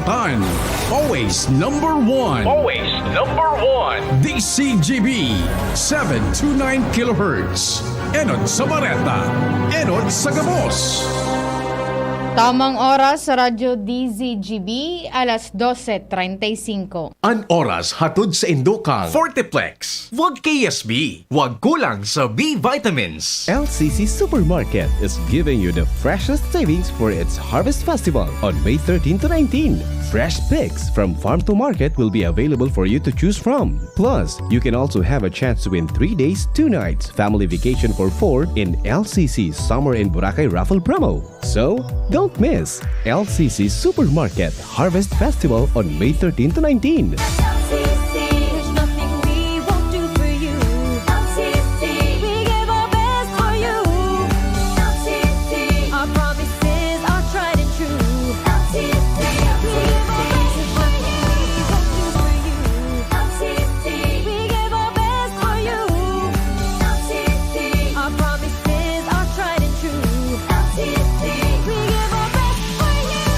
Kalamtan. Always number one. Always number one. DCGB 729 kHz. Enod sa Bareta. Enod sa Gabos. Tamang oras sa Radyo DZGB, alas 12:35. An oras hatod sa Indokang Fortiplex. Wag KSB. Wag kulang sa B vitamins. LCC Supermarket is giving you the freshest savings for its Harvest Festival on May 13 to 19. Fresh picks from farm to market will be available for you to choose from. Plus, you can also have a chance to win 3 days, 2 nights, family vacation for 4 in LCC Summer in Boracay Raffle promo. So, don't miss LCC Supermarket Harvest Festival on May 13 to 19. There's nothing we won't do for you. We give our best for you. Our promises are tried and true. We give our best. There's nothing we won't do for you. We give our best for you. Our promises are tried and true. We give our best for you.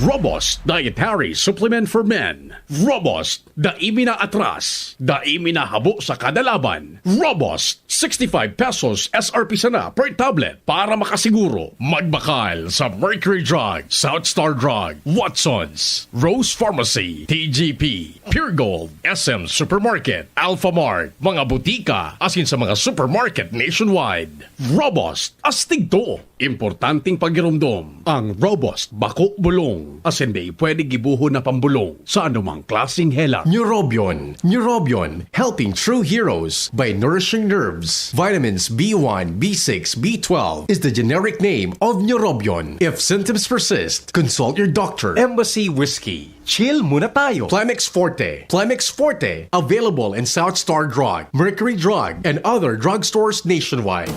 Robust Dietary Supplement for Men. Robust, daimi na atras. Daimi na habo sa kada laban. Robust, 65 pesos SRP sana per tablet para makasiguro. Magbakal sa Mercury Drug, South Star Drug, Watsons, Rose Pharmacy, TGP, Pure Gold, SM Supermarket, Alpha Mart, mga butika, asin sa mga supermarket nationwide. Robust, astig to. Importanteng pagirumdom ang Robust Bako Bulong. Asin di pwede gibuho na pambulong sa anumang klaseng hela. Neurobion. Neurobion. Helping true heroes by nourishing nerves. Vitamins B1, B6, B12 is the generic name of Neurobion. If symptoms persist, consult your doctor. Embassy Whiskey. Chill muna tayo. Plemex Forte. Plemex Forte. Available in South Star Drug, Mercury Drug, and other drugstores nationwide.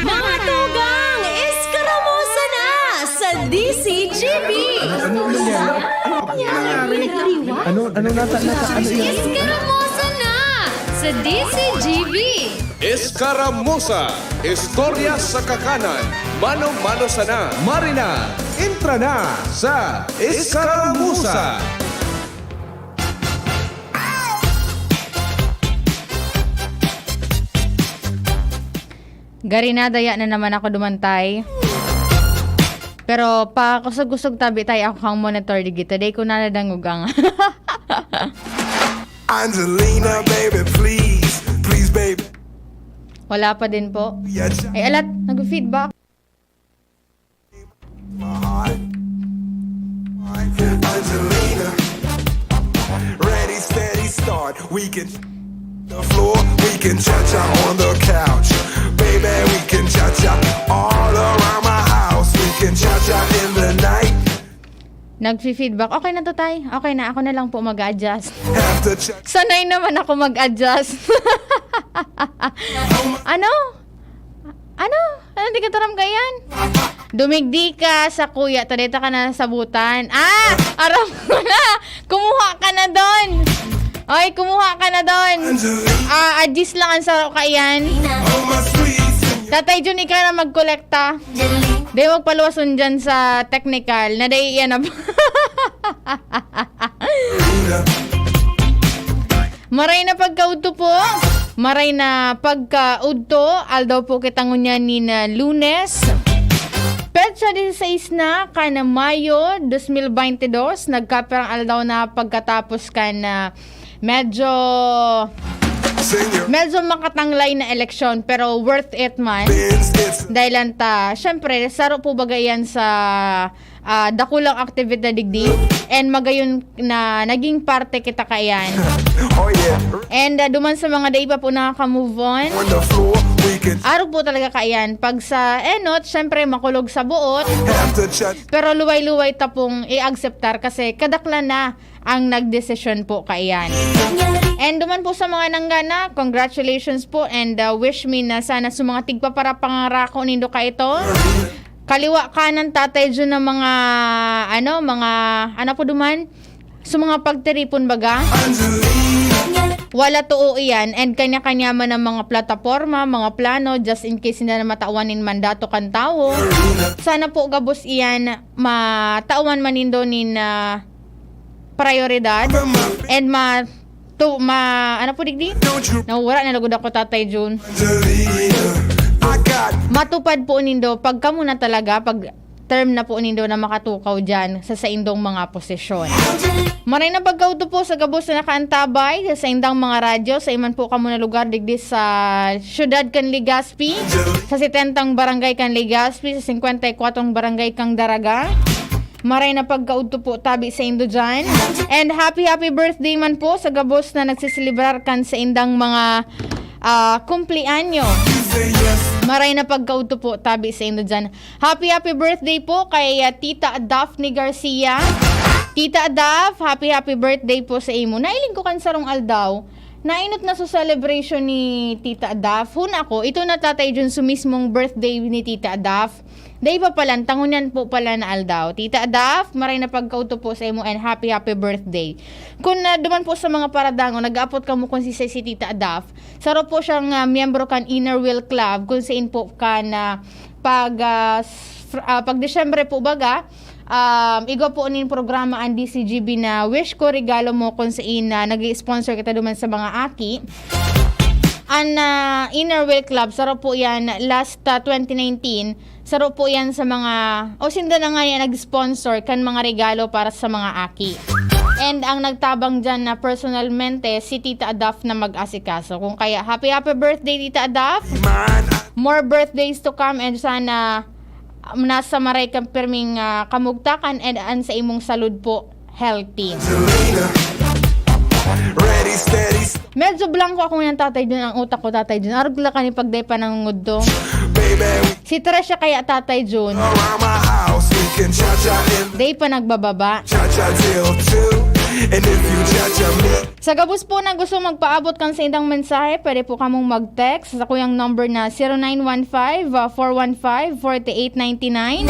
Mga tugang, iskaramusa na sa DCGB! Iskaramusa na sa DCGB! Escaramuza, istorya sa kakanan, mano-mano sana. Marina, entra na sa Escaramuza. Garinadaya na naman ako dumantay. Pero pa kusog-kusog tabi tayo ako kang monitor digit. Today ko naladangugang. Angelina, baby, please, please, baby. Wala pa din po. Ay alat, nag-feedback. Angelina, ready, steady, start. We can the floor, we can cha-cha on the couch. Baby, we can cha-cha all around my house. We can cha-cha in the night. Nag-feedback. Okay na to, tay. Okay na, ako na lang po mag-adjust. Have to cha- Sanay naman ako mag-adjust. Ano? Ano? Ano di ka taram kayan? Dumigdi ka sa kuya. Tadita ka na sa butan. Ah! Aram ko na! Kumuha ka na doon! Ay, kumuha ka na doon! Adjust lang ang saro kayan. oh, my sweet señor. Tatay Jun, ikaw na magkolekta. Di magpaluwason dyan sa technical. Na day yan na. Maray na pagkaudto po. Maray na pagkaudto. Aldaw po kitangunya ni na Lunes. Petsa 16 na kana Mayo 2022. Nagkaperang aldaw na pagkatapos ka na medyo makatanglay na eleksyon pero worth it man. Dahil lanta, syempre, saro po bagayan sa dakulang activity digdi and magayon na naging parte kita kayan. Oh yeah, And duman sa mga day pa po nakaka-move on. on the floor, we can Araw po talaga kayan. Pag sa enot, syempre makulog sa buot. have to cha- Pero luway-luway ta pong i-acceptar kasi kadakla na ang nagdesisyon po kayan. And duman po sa mga nanggana, congratulations po and wish me na sana sa mga tigpa para pangarako nindo ka ito. Kaliwa kanan tatay dyan ng mga ano po duman? Sa mga pagtiripon baga. wala tuo iyan and kanya-kanya man ang mga plataforma, mga plano just in case na matauanin mandato kan tao. Sana po gabos iyan matauan manindo nin prioridad and ano po digdi? Nawala na lagod ako Tatay June. I got Matupad po nindo pag kamo na talaga pag term na po nindo na makatukaw dyan sa indong mga posisyon. Maray na pagkauto po sa gabos na nakaantabay sa indang mga radyo sa iman po kamo na lugar digdi sa syudad kan Legazpi, sa 70 barangay kan Legazpi, sa 54 barangay kang Daraga. Maray na pagkauto po tabi sa indo dyan. And happy birthday man po sa gabos na nagsisilibrar kan sa indang mga kumplianyo. Maray na pagkauto po tabi sa indo dyan. Happy birthday po kay Tita Daphne Garcia. Tita Daph, happy birthday po sa imo. Nailing ko kan sarong aldaw. Nainot na sa celebration ni Tita Daph. Huna ko, ito na Tatay Jun sumismong birthday ni Tita Daph. Day pa pala, tangunan po pala na aldaw. Tita Daph, maray na pagkauto po sa imo and happy birthday. Kung duman po sa mga paradango, nag-aapot ka mo kung si Tita Daph, saro po siyang miyembro kan Inner Wheel Club, kung saan po kan pag Desyembre po baga, igo po nin programa ang DCGB na Wish Ko Regalo Mo kung saan nag-sponsor kita duman sa mga aki. Ang Inner Wheel Club, saro po yan last 2019, saro po yan sa mga, sinda na nga yan nag-sponsor kan mga regalo para sa mga aki. And ang nagtabang dyan na personalmente, si Tita Adaf na mag-asikaso. Kung kaya, happy birthday Tita Adaf. More birthdays to come and sana nasa maray kang perming kamugtakan and sa imong salud po healthy. ready, steady, Medyo blanco ako ng Tatay Jun, ang utak ko Tatay Jun. Arugla ka ni pagday pa ng ngudto. baby. Si Tresha kaya Tatay Jun, Around my house, we can cha-cha in, day pa nagbababa. cha-cha till 2. And if you cha-cha me, Sa gabos po na gusto magpaabot kan sa indang mensahe, pwede po kamong mag-text sa kuyang number na 0915-415-4899.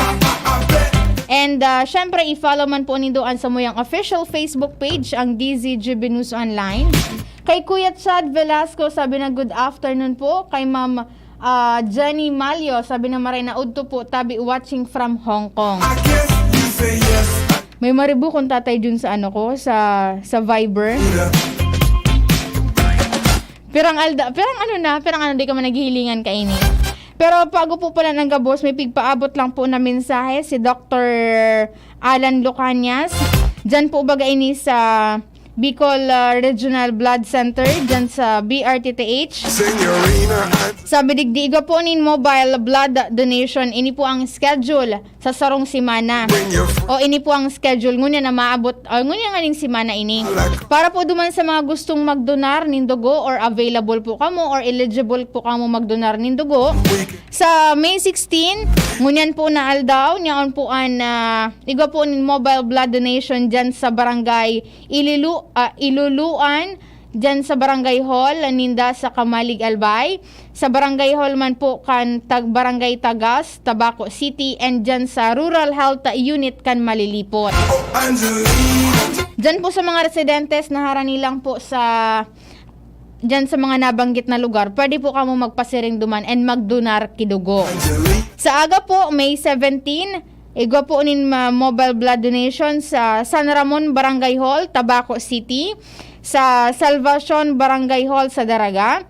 And syempre, i-follow man po nindoan sa muyang official Facebook page, ang DZGB News Online. Kay Kuya Chad Velasco, sabi na good afternoon po. Kay Ma'am Jenny Malio, sabi na maray na udto po, tabi watching from Hong Kong. I guess you say yes. May maribu kung Tatay Jun sa ano ko, sa Viber. Pirang di ka man naghihilingan kaini. Pero bago po pala ng gabos, may pigpaabot lang po na mensahe si Dr. Alan Lucanias. Diyan po baga ini sa Bicol Regional Blood Center, diyan sa BRTTH. Senorina, Sabi digdiga po nin mobile blood donation, ini po ang schedule sa sarong simana. bring your O ini po ang schedule ngunya na maabot ngunya nga ning simana ini. Para po duman sa mga gustong magdonar nin dugo or available po kamo or eligible po kamo magdonar nin dugo. Sa May 16, ngunyan po na aldaw, niyaon po an igo po nin mobile blood donation dyan sa barangay Iluluan, dyan sa barangay hall, ninda sa Kamalig Albay. Sa barangay hall man po kan barangay Tagas, Tabaco City, and dyan sa Rural Health Unit kan Malilipot. Angelina, Dyan po sa mga residentes na harani lang po dyan sa mga nabanggit na lugar, pwede po kamo magpasiring duman and magdonar kidugo. Sa aga po, May 17, igwa po nin mobile blood donation sa San Ramon Barangay Hall, Tabaco City, sa Salvacion Barangay Hall sa Daraga,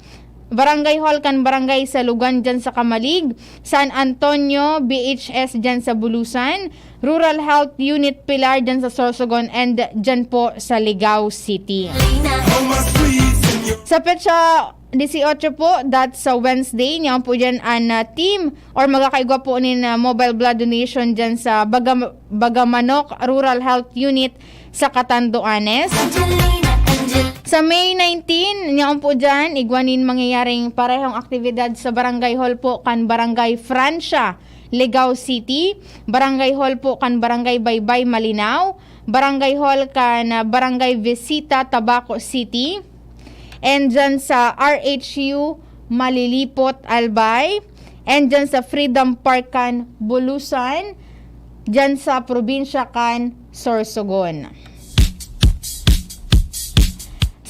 Barangay Hall kan Barangay sa Lugan dyan sa Kamalig, San Antonio BHS dyan sa Bulusan, Rural Health Unit Pilar dyan sa Sorsogon, and dyan po sa Ligao City. on my sweet senor. Sa petsa 18 po, that's sa Wednesday, niyan po dyan ang team or magkakaigwa po nin mobile blood donation dyan sa Bagamanok Rural Health Unit sa Catanduanes. Sa May 19, niyan po dyan, igwanin mangyayaring parehong aktibidad sa Barangay Hall po kan Barangay Francia, Ligao City, Barangay Hall po kan Barangay Baybay, Malinaw, Barangay Hall kan Barangay Visita, Tabaco City, and dyan sa RHU Malilipot, Albay, and dyan sa Freedom Park kan Bulusan, dyan sa probinsya kan Sorsogon.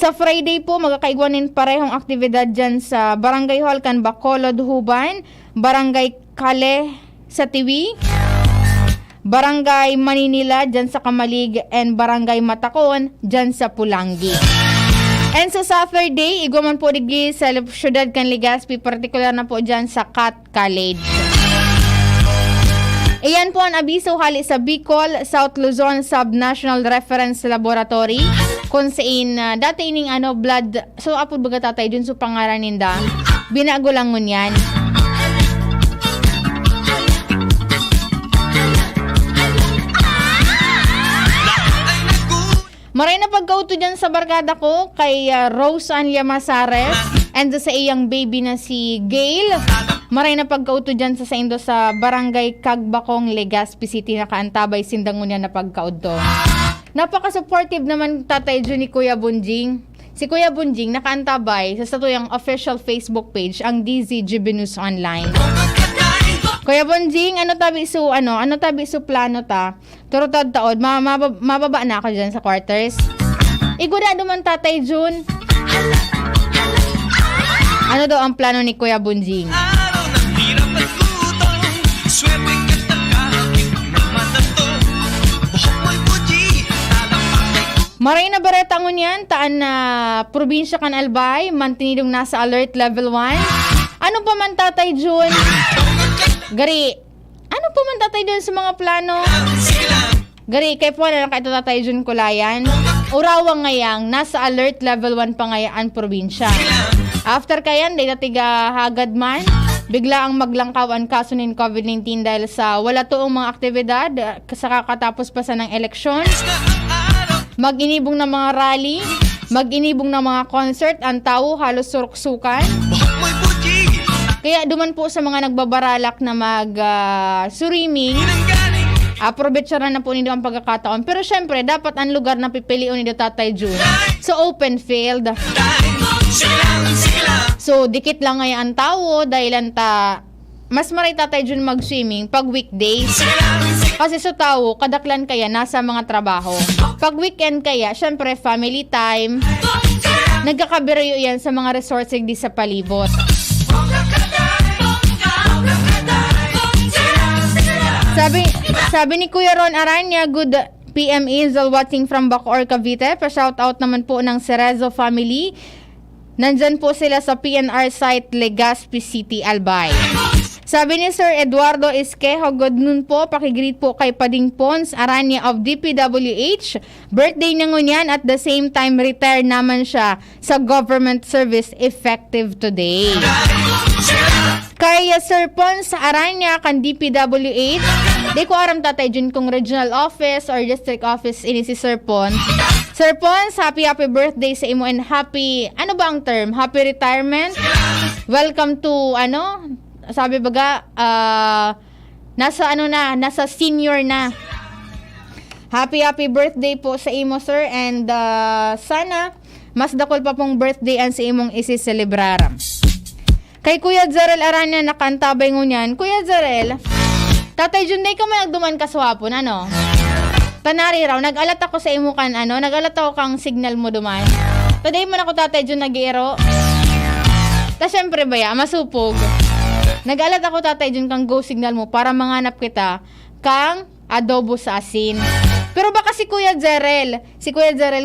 Sa Friday po, magkakaigwanin parehong aktibidad dyan sa Barangay Hall, kan Bacolod, Huban, Barangay Kale sa Tiwi, Barangay Maninila dyan sa Kamalig, and Barangay Matakon dyan sa Pulangi. And sa Saturday, igwaman po digi sa syudad kan Legazpi, particular na po dyan sa Cat College. Iyan po ang abiso hali sa Bicol, South Luzon Sub-National Reference Laboratory. Kung saan dati ining blood, so apod baga tatay dun so pangaran ninda, binago lang ngun yan. Maray na pagkauto dyan sa barkada ko kay Rose Ann Llamazares and sa iyang baby na si Gail. Maray na pagkauto dyan sa indo sa Barangay Cagbacong, Legazpi City, nakaantabay sindangon niya na pagkauto. Napaka-supportive naman tatay Jun ni Kuya Bunjing. Si Kuya Bunjing nakaantabay sa tuyang official Facebook page ang DZGB News Online. Kuya Bunjing, ano tabi su plano ta? Turutad taod, mababa na ako dyan sa quarters. Igurado man tatay Jun. Ano daw ang plano ni Kuya Bunjing? Maray na bareta ngun yan, taan na probinsya kan Albay, mantinidong nasa alert level 1. Ano pa man tatay Jun? Gari, ano pa man tatay Jun sa mga plano? Gari, kay po na lang kaito tatay Jun Kulayan. Urawang ngayang, nasa alert level 1 pa ngayaan probinsya. After kayan, dahil natiga hagad man, bigla ang maglangkaw ang kaso ng COVID-19 dahil sa wala toong mga aktibidad sa kakatapos pa sa ng eleksyon. Mag-inibong ng mga rally, mag-inibong ng mga concert, ang tao halos suruksukan. Kaya duman po sa mga nagbabaralak na mag-swimming, aprobetsaran na po nito ang pagkakataon. Pero syempre, dapat ang lugar na pipiliin nito tatay Jun. So, open field. So, dikit lang ngayon ang tao dahil mas maray tatay Jun mag-swimming pag weekdays. Kasi sa tao, kadaklan kaya nasa mga trabaho. Pag weekend kaya, syempre family time. Nagkakabirayo yan sa mga resorts di sa palibot. Sabi ni Kuya Ron Aranya, good PM Isel watching from Bacoor, Cavite. Pa-shoutout naman po ng Cerezo family. Nandyan po sila sa PNR site Legazpi City, Albay. Sabi ni Sir Eduardo Esquejo, good noon po. Pakigreet po kay Pading Pons Aranya of DPWH. Birthday niya ngunyan at the same time retire naman siya sa government service effective today. Kay Sir Pons Aranya kan DPWH, di ko aram tatay Jun kung regional office or district office ini si Sir Pons. Sir Pons, happy birthday sa imo and happy, ano ba ang term? Happy retirement? Welcome to, sabi baga, nasa senior na. Happy birthday po sa imo, sir, and sana mas dakol pa pong birthday ang sa imong isi-celebrar. Kay Kuya Zarel Aranya nakantabay ngunyan. Kuya Zarel, tatay Jun, day ka man nagduman kaswapon, Tanari raw, nag-alat ako sa imo kan, nag-alat ako kang signal mo duman. Today man ako tatay Jun nag-iero. Ta syempre baya, masupog. Nag-alat ako tatay Jun kang go signal mo para manganap kita kang adobo sa asin. Pero baka si Kuya Zarel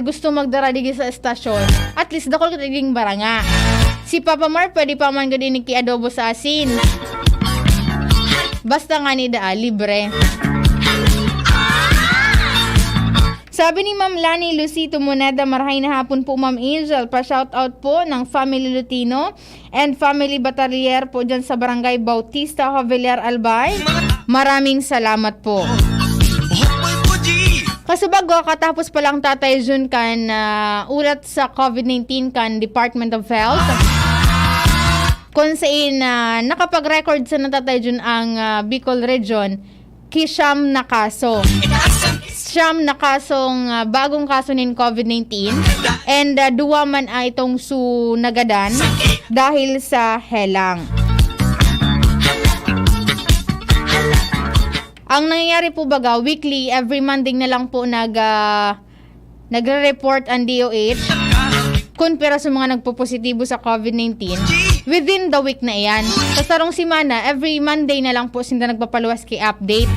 gusto magdara digi sa estasyon. At least dakol kita diging baranga. Si Papa Mar pwede pa man gudi ki adobo sa asin. Basta nga ni libre. Sabi ni Ma'am Lani Lucito Moneda, marahay na hapon po Ma'am Angel. Pa-shoutout po ng Family Lutino and Family Batalier po dyan sa Barangay Bautista, Javier, Albay. Maraming salamat po. Kasi bago katapos pa lang tatay Jun kan ulat sa COVID-19 kan Department of Health. Kung saan nakapag-record sa natatay Jun ang Bicol Region, Kisham na kaso. Siyam na kasong bagong kaso ng COVID-19 and duwa man itong nagadan dahil sa helang. Ang nangyayari po baga, weekly, every Monday na lang po nagre-report ang DOH kumpara sa mga nagpo-positibo sa COVID-19 within the week na iyan. Sa sarong simana, every Monday na lang po sila nagpapaluwas kay update.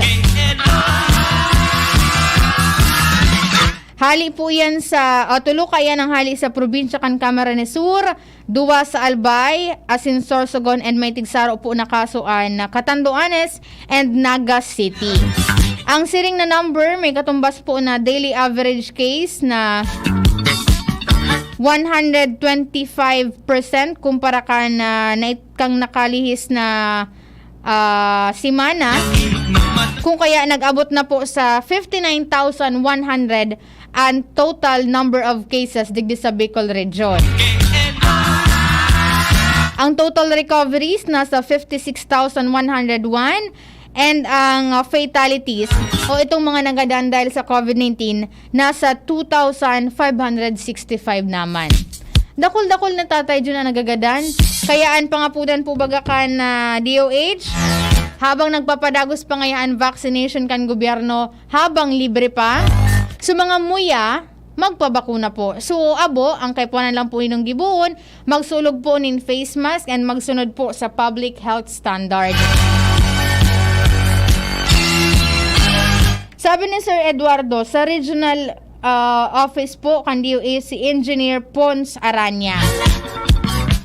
Hali po yan sa, tulo kaya ng hali sa probinsya kan Camarines Sur, duwa sa Albay, Asin Sorsogon, and may tigsaro po na kasuan na Catanduanes and Naga City. Ang siring na number, may katumbas po na daily average case na 125% kumpara ka na kang nakalihis na simana. Kung kaya nag-abot na po sa 59,100 ang total number of cases digdi sa Bicol Region. Ang total recoveries nasa 56,101 and ang fatalities o itong mga nagadaan dahil sa COVID-19 nasa 2,565 naman. Dakol-dakol na tatay dyan na nagagadan. Kayaan pangapudan po bagakan na DOH habang nagpapadagos pangayaan vaccination kan gobyerno habang libre pa. So mga muya, magpabakuna po. So abo, ang kaipuanan lang po inong gibuon, magsulog po nin face mask and magsunod po sa public health standard. Sabi ni Sir Eduardo, sa regional office po kan DOA si Engineer Pons Aranya.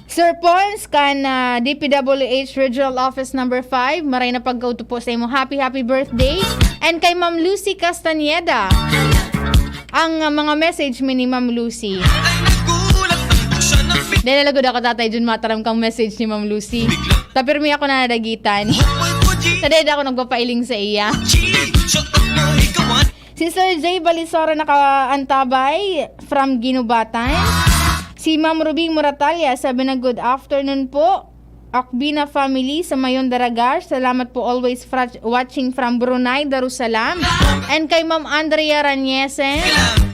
Sir Pons kan DPWH Regional Office number 5, maray na pagkauto po sa imo. Happy birthday. And kay Ma'am Lucy Castaneda, ang mga message mi ni Ma'am Lucy. Dahil nalagod ako tatay dyan mataram kang message ni Ma'am Lucy. Tapirmi ako na nadagitan. Taded ako nagpapailing sa iya. Si Sir J. Balisora nakaantabay from Ginubatan. Si Ma'am Rubing Muratalia sabi na good afternoon po. Akbina family sa Mayon Daragar. Salamat po always watching from Brunei, Darussalam. And kay Ma'am Andrea Ranyesen.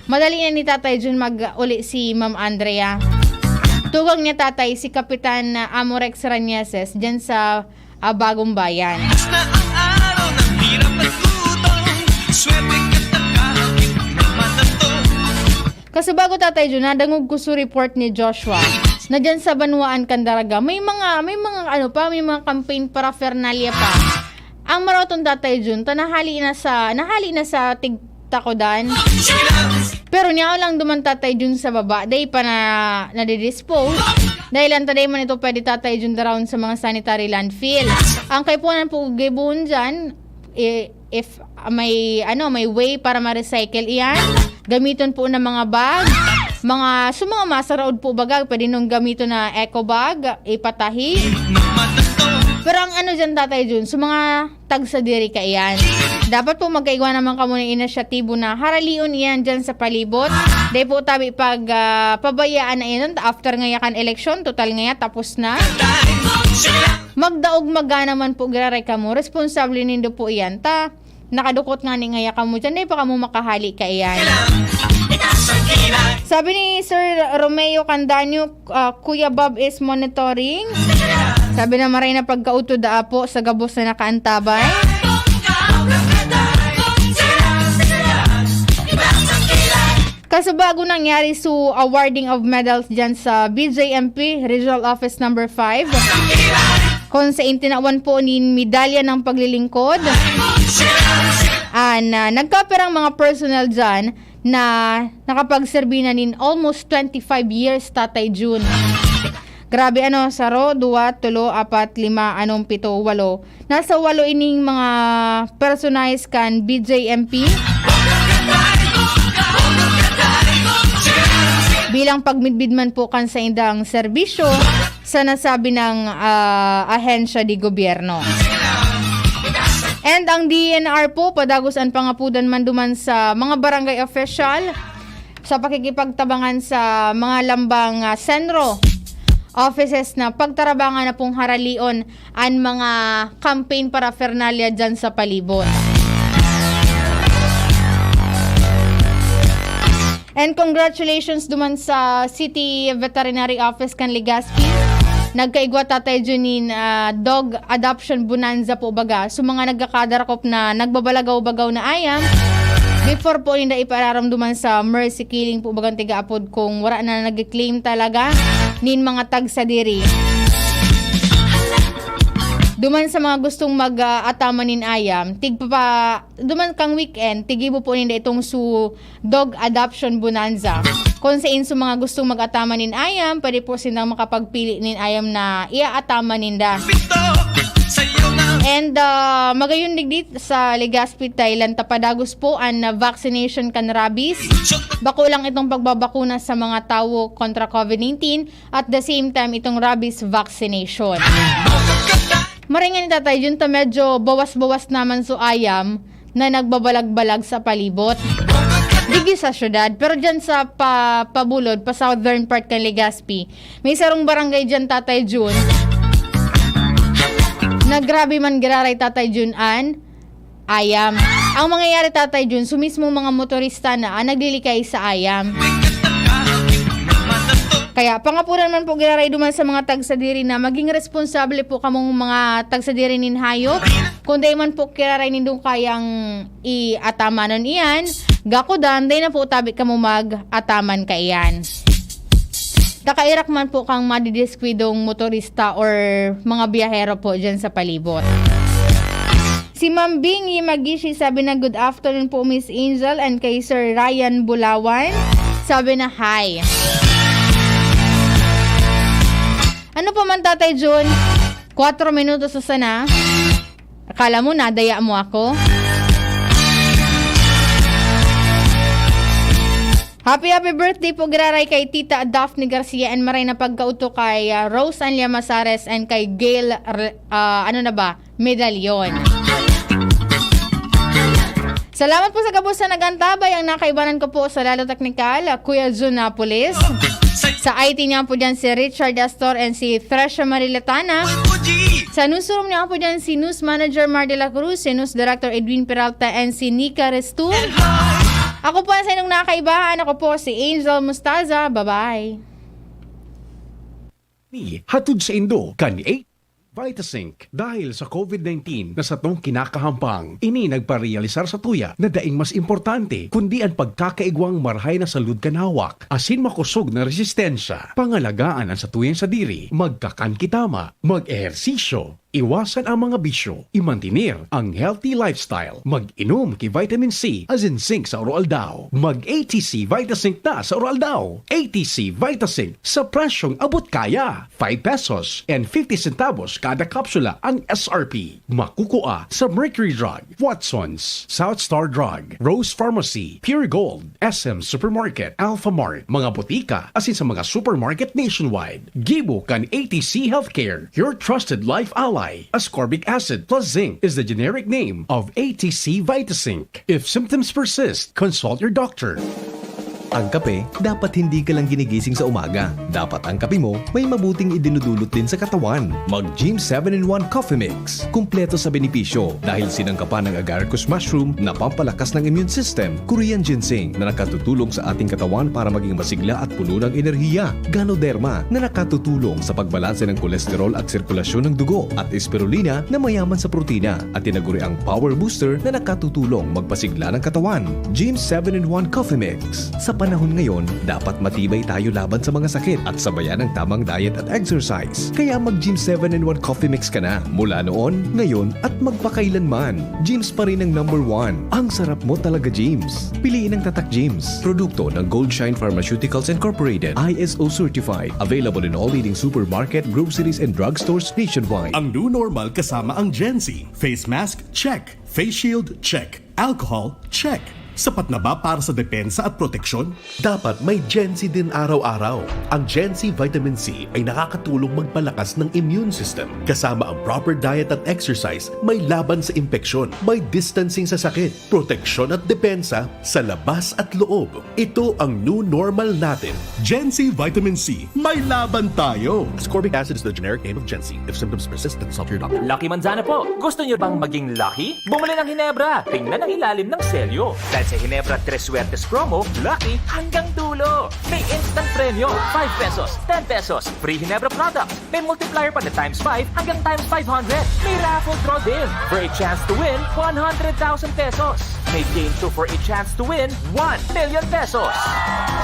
Madali na ni Tatay Jun mag-uli si Ma'am Andrea. Tugang niya tatay si Kapitan Amorex Ranyeses dyan sa Bagong Bayan. Kasi bago tatay Jun, nadangog ko sa report ni Joshua na dyan sa Banuaan, Candaraga, may mga campaign paraphernalia pa. Ang maraton tatay Jun, nahali na sa tigtakodan. Pero niya lang duman tatay Jun sa baba, dahil pa na nadidispose. Dahil lang taday man ito pwede tatay Jun around sa mga sanitary landfill. Ang kaipunan po gibuon dyan, if may way para ma-recycle iyan, gamiton po ng mga bag, mga masaraod po bagag, pwede nung gamiton na eco bag, ipatahi. Pero ang dyan tatay Jun, mga tag sa diri ka iyan. Dapat po magkaigwa naman kamo ng inisyatibo na haralion iyan dyan sa palibot. Dahil po tabi pag pabayaan na iyan, after ngayakan eleksyon, total ngaya, tapos na. Magdaog maganaman po graray ka mo, responsable nindo po iyan, nakadukot nga ni ngaya ka mo dyan, dahil pa ka mo makahali ka iyan. Sabi ni Sir Romeo Candanyo, Kuya Bob is monitoring. Sabi na maray na pagkauto da po sa gabos na nakaantabay. Kaso bago nangyari su awarding of medals dyan sa BJMP Regional Office number 5, kung sa intinawan po ni medalya ng paglilingkod, nagkaperang mga personnel dyan na nakapagserbi na nin almost 25 years tatay June. Grabe saro, 2, 3, 4, 5, 7, 8. Nasa 8 ining mga personalized kan BJMP. Bilang pagmidbid man po kan sa indang serbisyo sa nasabi ng ahensya di gobyerno. And ang DNR po, padagusan pangapudan man duman sa mga barangay official sa pakikipagtabangan sa mga lambang senro offices na pagtarabangan na pong haralion ang mga campaign paraphernalia dyan sa palibot. And congratulations duman sa City Veterinary Office kan Legazpi. Nagkaigwa tatay Junin dog adoption bonanza po baga. So mga nagkakadarkop na nagbabalagaw-bagaw na ayam. Before po ninda ipararamduman sa mercy killing po bagang tiga-apod kung wala na nag-claim talaga nin mga tag sa diri. Duman sa mga gustong mag-atama nin ayam, duman kang weekend, tigibo po ninda itong su dog adoption bonanza. Kung sa inso mga gustong mag-atama nin ayam, pwede po silang makapagpili nin ayam na iaatama ninda. And magayon digdit sa Legazpi, Thailand, tapadagos po ang vaccination kan rabies. Bako lang itong pagbabakuna sa mga tao kontra COVID-19 at the same time itong rabies vaccination. Maringan ni Tatay Jun, medyo bawas-bawas naman so ayam na nagbabalag-balag sa palibot. Digi sa syudad, pero dyan sa pabulod, pa southern part kan Legazpi, may sarong barangay dyan, Tatay Jun. Nagrabe man giraray, Tatay Jun, ayam. Ang mangyayari, Tatay Jun, sumismong mga motorista na naglilikay sa ayam. Kaya pangapuran man po giraray duman sa mga tagsadiri na maging responsable po kamong mga tagsadiri nin hayop. Kung day man po giraray nindong kayang i-atamanon iyan, gakudan, day na po tabi kamo mag-ataman ka iyan. Takairak man po kang madidiskwidong motorista or mga biyahero po dyan sa palibot. Si Ma'am Bing Magishi sabi na good afternoon po Miss Angel and kay Sir Ryan Bulawan. Sabi na hi. Ano pa man, Tatay Jun? 4 minutos sa sana. Akala mo nadaya mo ako? Happy birthday po graray kay Tita Daphne Garcia and maray na pagkauto kay Rose Anlia Masares and kay Gail Medalyon. Salamat po sa kabus na nagantabay. Ang nakaibanan ko po sa Lalo Technical, Kuya Jun Napolis. Sa IT niya po dyan si Richard Astor and si Thresha Mariletana. Sa newsroom niya po dyan si News Manager Mar de la Cruz, si News Director Edwin Peralta and si Nika Restu. Ako po sa inyong nakaibahan. Ako po si Angel Mustaza. Bye-bye. Hatod sa Indo, kan 8 Vitasync. Dahil sa COVID-19 na sa tong kinakahampang, ini nagparealisar sa tuya na daing mas importante kundi ang pagkakaigwang marhay na salud kanawak, asin makusog na resistensya, pangalagaan ang sa tuyang sa diri, magkakankitama, mag-ehersisyo, iwasan ang mga bisyo, imantinir ang healthy lifestyle, mag-inom kay vitamin C as in zinc sa Oroaldao, mag-ATC Vitasync na sa Oroaldao, ATC Vitasync sa presyong abot kaya, 5 pesos and 50 centavos kada kapsula ang SRP. Makukuha sa Mercury Drug, Watsons, South Star Drug, Rose Pharmacy, Pure Gold, SM Supermarket, Alpha Mart, mga botika, asin sa mga supermarket nationwide. Gibo kan ATC Healthcare, your trusted life ally. Ascorbic acid plus zinc is the generic name of ATC Vitasync. If symptoms persist, consult your doctor. Ang kape, dapat hindi ka lang ginigising sa umaga. Dapat ang kape mo may mabuting idinudulot din sa katawan. Mag-Gym 7-in-1 Coffee Mix. Kumpleto sa benepisyo dahil sinangkapan ng agaricus mushroom na pampalakas ng immune system, Korean ginseng na nakatutulong sa ating katawan para maging masigla at puno ng enerhiya, Ganoderma na nakatutulong sa pagbalanse ng kolesterol at sirkulasyon ng dugo, at spirulina na mayaman sa protina at tinaguri ang Power Booster na nakatutulong magpasigla ng katawan. Gym 7-in-1 Coffee Mix. Sa panahon ngayon, dapat matibay tayo laban sa mga sakit at sabayan ng tamang diet at exercise. Kaya mag-Gym 7-in-1 Coffee Mix ka na. Mula noon, ngayon, at magpakailanman. Gyms pa rin ang number 1. Ang sarap mo talaga, Gyms. Piliin ang Tatak Gyms. Produkto ng Goldshine Pharmaceuticals Incorporated. ISO certified. Available in all leading supermarket, groceries, and drugstores nationwide. Ang new normal kasama ang Gen-Z. Face mask? Check. Face shield? Check. Alcohol? Check. Sapat na ba para sa depensa at proteksyon? Dapat may Gen-Z din araw-araw. Ang Gen-Z Vitamin C ay nakakatulong magpalakas ng immune system. Kasama ang proper diet at exercise, may laban sa impeksyon, may distancing sa sakit, proteksyon at depensa sa labas at loob. Ito ang new normal natin. Gen-Z Vitamin C. May laban tayo! Ascorbic acid is the generic name of Gen-Z. If symptoms persist, consult your doctor. Lucky Manzana po. Gusto niyo bang maging lucky? Bumili ng Hinebra. Tingnan ang ilalim ng selyo. Let's sa Ginebra 3 Suertes promo, lucky hanggang dulo. May instant premyo, 5 pesos, 10 pesos, free Ginebra products. May multiplier pa na times 5 hanggang times 500. May raffle draw din for a chance to win 100,000 pesos. May game show for a chance to win 1 million pesos.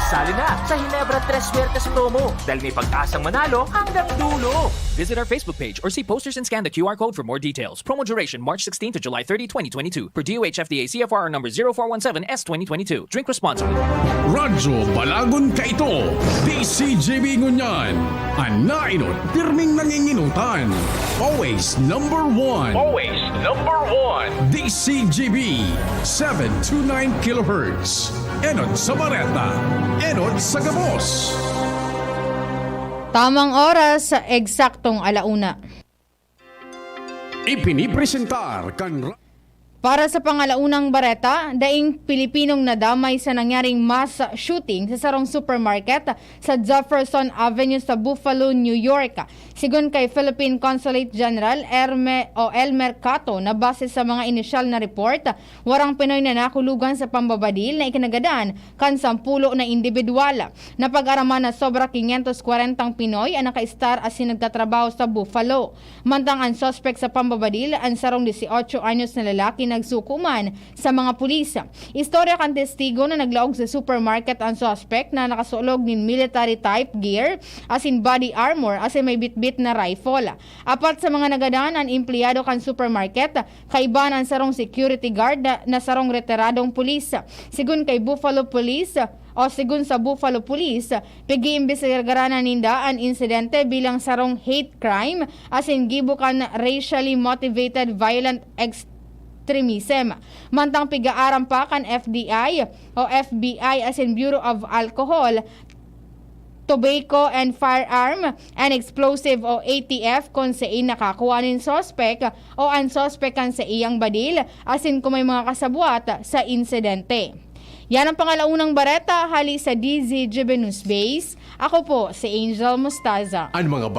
Sali na sa Ginebra 3 Suertes promo dahil may pag-asang manalo hanggang dulo. Visit our Facebook page or see posters and scan the QR code for more details. Promo duration March 16 to July 30, 2022. Per DOH FDA CFR number 0417S 2022. Drink responsibly. Radyo Balagon Kaito, DCGB Ngunyan, Anainot, pirming nanginginutan. Always number one. Always number one. DCGB, 729 kHz. Enot sa Bareta, Enot sa Gabos. Tamang oras sa eksaktong alauna. Ipinipresentar kan Para sa pangalaunang bareta, daing Pilipinong nadamay sa nangyaring mass shooting sa sarong supermarket sa Jefferson Avenue sa Buffalo, New York. Sigun kay Philippine Consulate General Elmer Cato na base sa mga inisyal na report, warang Pinoy na nakulugan sa pambabadil na ikinagadaan kan 10 na individual. Napag-araman na sobra 540 Pinoy ang naka-star as nagtatrabaho sa Buffalo. Mantang ang suspect sa pambabadil ang sarong 18 anyos na lalaki nagsukuman sa mga pulis. Istorya kan testigo na naglaog sa supermarket ang suspect na nakasulog nin military type gear as in body armor as in may bitbit na rifle. Apat sa mga nagadaan ang empleyado kan supermarket, kaiban ang sarong security guard na sarong retiradong pulis. Sigun kay Buffalo Police o sigun sa Buffalo Police, pag-iimbestigaran ninda ang insidente bilang sarong hate crime as in gibukan racially motivated violent extremism. Mantang piga-aram pa kan FDI o FBI as in Bureau of Alcohol, Tobacco and Firearm and Explosive o ATF kung sa nakakuha nin suspect o ang suspect kan sa iyang badil as in kung may mga kasabuat sa insidente. Yan ang pangalaunang bareta hali sa DZGB News Base. Ako po si Angel Mostaza. Ang mga